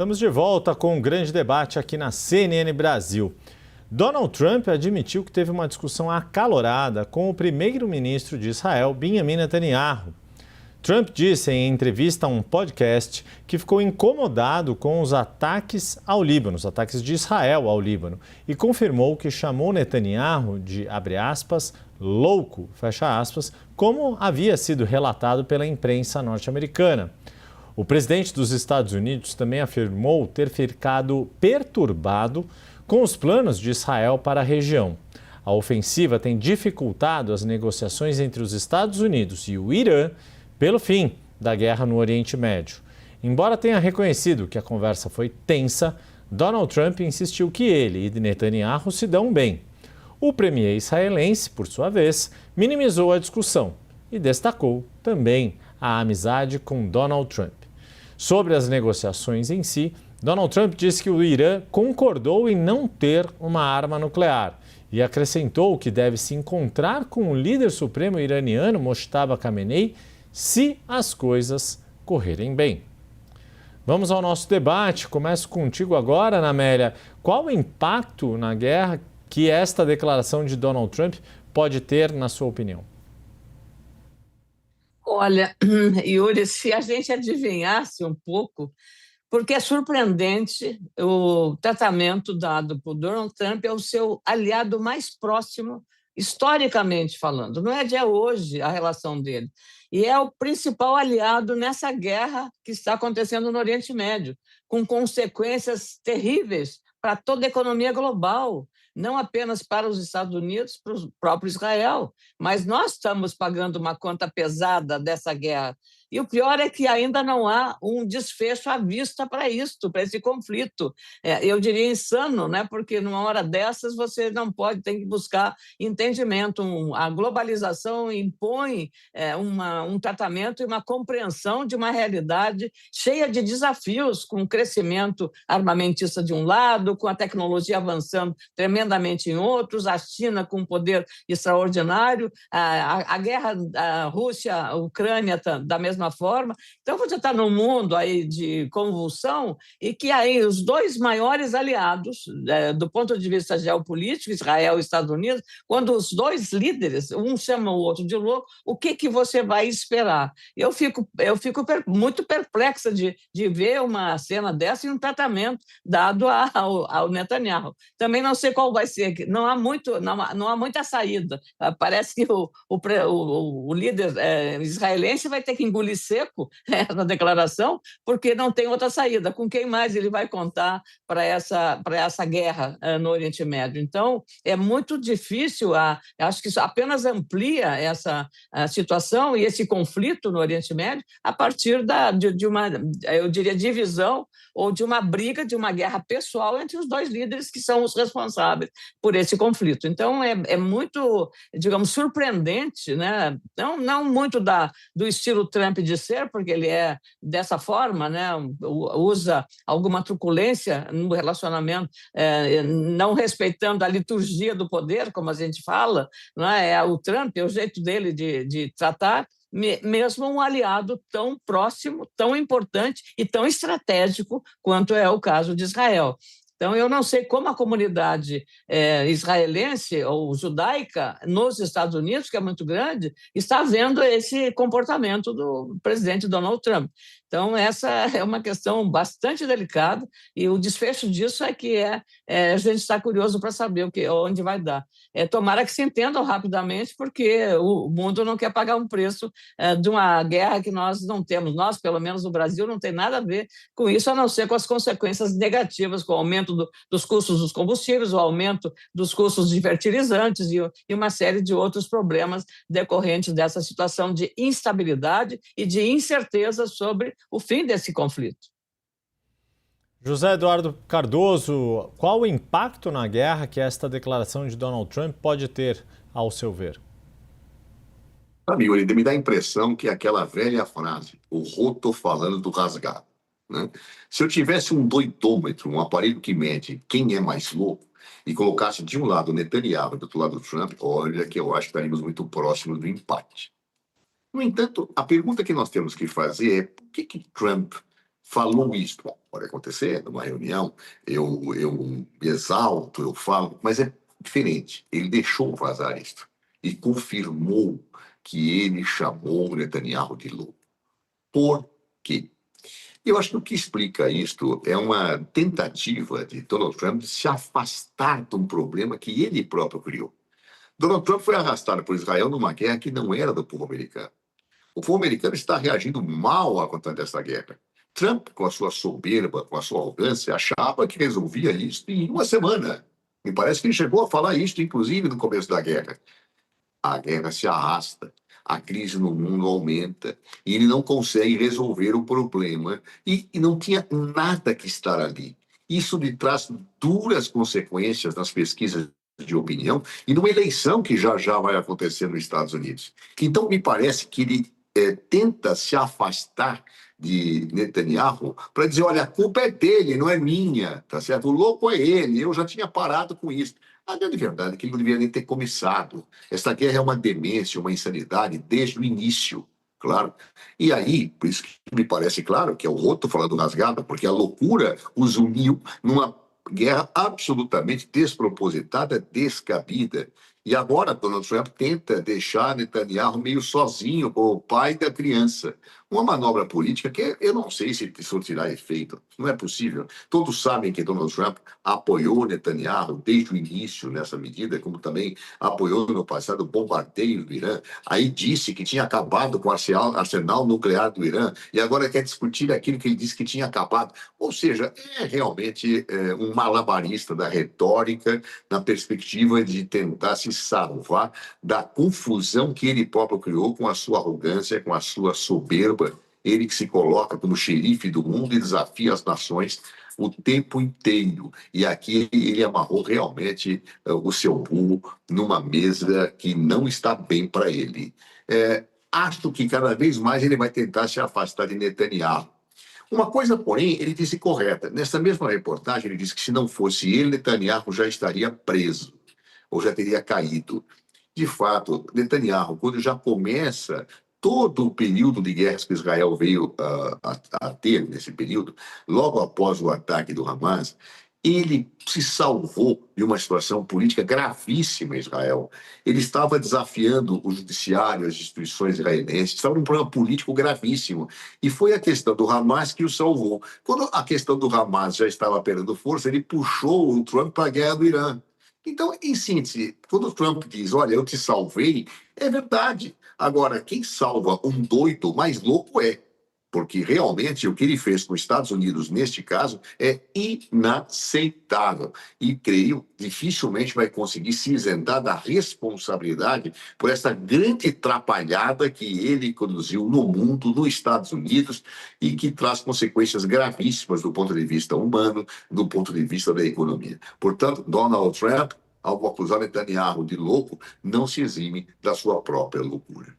Estamos de volta com um grande debate aqui na CNN Brasil. Donald Trump admitiu que teve uma discussão acalorada com o primeiro-ministro de Israel, Benjamin Netanyahu. Trump disse em entrevista a um podcast que ficou incomodado com os ataques ao Líbano, os ataques de Israel ao Líbano, e confirmou que chamou Netanyahu de, abre aspas, louco, fecha aspas, como havia sido relatado pela imprensa norte-americana. O presidente dos Estados Unidos também afirmou ter ficado perturbado com os planos de Israel para a região. A ofensiva tem dificultado as negociações entre os Estados Unidos e o Irã pelo fim da guerra no Oriente Médio. Embora tenha reconhecido que a conversa foi tensa, Donald Trump insistiu que ele e Netanyahu se dão bem. O premier israelense, por sua vez, minimizou a discussão e destacou também a amizade com Donald Trump. Sobre as negociações em si, Donald Trump disse que o Irã concordou em não ter uma arma nuclear e acrescentou que deve se encontrar com o líder supremo iraniano, Mojtaba Khamenei, se as coisas correrem bem. Vamos ao nosso debate. Começo contigo agora, Ana Amélia. Qual o impacto na guerra que esta declaração de Donald Trump pode ter, na sua opinião? Olha, Yuri, se a gente adivinhasse um pouco, porque é surpreendente o tratamento dado por Donald Trump ao seu aliado mais próximo, historicamente falando. Não é de hoje a relação dele. E é o principal aliado nessa guerra que está acontecendo no Oriente Médio, com consequências terríveis para toda a economia global, não apenas para os Estados Unidos, para o próprio Israel, mas nós estamos pagando uma conta pesada dessa guerra. E o pior é que ainda não há um desfecho à vista para isto, para esse conflito. Eu diria insano, né? Porque numa hora dessas você não pode, tem que buscar entendimento. A globalização impõe um tratamento e uma compreensão de uma realidade cheia de desafios, com o crescimento armamentista de um lado, com a tecnologia avançando tremendamente em outros, a China com um poder extraordinário, a guerra da Rússia, Ucrânia da mesma forma. Então, você está num mundo aí de convulsão e que aí os dois maiores aliados, do ponto de vista geopolítico, Israel e Estados Unidos, quando os dois líderes, um chama o outro de louco, o que você vai esperar? Eu fico muito perplexa de ver uma cena dessa e um tratamento dado ao Netanyahu. Também não sei qual vai ser, não há muita saída. Parece que o líder israelense vai ter que engolir seco essa declaração, porque não tem outra saída. Com quem mais ele vai contar para essa guerra no Oriente Médio? Então, é muito difícil, acho que isso apenas amplia essa situação e esse conflito no Oriente Médio a partir de uma, eu diria, divisão ou de uma briga, de uma guerra pessoal entre os dois líderes que são os responsáveis por esse conflito. Então, é muito, digamos, surpreendente, né? Não muito do estilo Trump de ser, porque ele é dessa forma, né? Usa alguma truculência no relacionamento, não respeitando a liturgia do poder, como a gente fala, né? O Trump, é o jeito dele de tratar, mesmo um aliado tão próximo, tão importante e tão estratégico quanto é o caso de Israel. Então, eu não sei como a comunidade israelense ou judaica nos Estados Unidos, que é muito grande, está vendo esse comportamento do presidente Donald Trump. Então, essa é uma questão bastante delicada e o desfecho disso é que a gente está curioso para saber onde vai dar. Tomara que se entendam rapidamente, porque o mundo não quer pagar um preço de uma guerra que nós não temos. Nós, pelo menos no Brasil, não tem nada a ver com isso, a não ser com as consequências negativas, com o aumento dos custos dos combustíveis, o aumento dos custos de fertilizantes e uma série de outros problemas decorrentes dessa situação de instabilidade e de incerteza sobre o fim desse conflito. José Eduardo Cardoso, qual o impacto na guerra que esta declaração de Donald Trump pode ter, ao seu ver? Amigo, ele me dá a impressão que é aquela velha frase, o roto falando do rasgado, né? Se eu tivesse um doidômetro, um aparelho que mede quem é mais louco, e colocasse de um lado o Netanyahu e do outro lado o Trump, olha que eu acho que estaríamos muito próximos do empate. No entanto, a pergunta que nós temos que fazer é por que Trump falou isso? Pode acontecer numa reunião, eu me exalto, eu falo, mas é diferente. Ele deixou vazar isso e confirmou que ele chamou Netanyahu de louco. Por quê? Eu acho que o que explica isto é uma tentativa de Donald Trump de se afastar de um problema que ele próprio criou. Donald Trump foi arrastado por Israel numa guerra que não era do povo americano. O povo americano está reagindo mal à conta dessa guerra. Trump, com a sua soberba, com a sua arrogância, achava que resolvia isso em uma semana. Me parece que ele chegou a falar isso, inclusive, no começo da guerra. A guerra se arrasta, a crise no mundo aumenta, e ele não consegue resolver o problema, e não tinha nada que estar ali. Isso lhe traz duras consequências nas pesquisas de opinião e numa eleição que já já vai acontecer nos Estados Unidos. Então, me parece que ele tenta se afastar de Netanyahu para dizer, olha, a culpa é dele, não é minha, tá certo? O louco é ele, eu já tinha parado com isso. A grande verdade é que ele não deveria nem ter começado. Essa guerra é uma demência, uma insanidade desde o início, claro. E aí, por isso que me parece claro que é o Roto falando rasgado, porque a loucura os uniu numa guerra absolutamente despropositada, descabida. E agora Donald Trump tenta deixar Netanyahu meio sozinho com o pai da criança. Uma manobra política que eu não sei se surtirá efeito. Não é possível. Todos sabem que Donald Trump apoiou Netanyahu desde o início nessa medida, como também apoiou no passado o bombardeio do Irã. Aí disse que tinha acabado com o arsenal nuclear do Irã e agora quer discutir aquilo que ele disse que tinha acabado. Ou seja, é realmente um malabarista da retórica na perspectiva de tentar se salvar da confusão que ele próprio criou com a sua arrogância, com a sua soberba. Ele que se coloca como xerife do mundo e desafia as nações o tempo inteiro. E aqui ele amarrou realmente o seu burro numa mesa que não está bem para ele. Acho que cada vez mais ele vai tentar se afastar de Netanyahu. Uma coisa, porém, ele disse correta. Nessa mesma reportagem, ele disse que se não fosse ele, Netanyahu já estaria preso, ou já teria caído. De fato, Netanyahu, quando já começa todo o período de guerras que Israel veio a ter nesse período, logo após o ataque do Hamas, ele se salvou de uma situação política gravíssima em Israel. Ele estava desafiando o judiciário, as instituições israelenses, estava num problema político gravíssimo. E foi a questão do Hamas que o salvou. Quando a questão do Hamas já estava perdendo força, ele puxou o Trump para a guerra do Irã. Então, em síntese, quando o Trump diz, olha, eu te salvei, é verdade. Agora, quem salva um doido mais louco é. Porque realmente o que ele fez com os Estados Unidos, neste caso, é inaceitável. E creio, dificilmente vai conseguir se isentar da responsabilidade por essa grande atrapalhada que ele conduziu no mundo, nos Estados Unidos, e que traz consequências gravíssimas do ponto de vista humano, do ponto de vista da economia. Portanto, Donald Trump, ao acusar Netanyahu de louco, não se exime da sua própria loucura.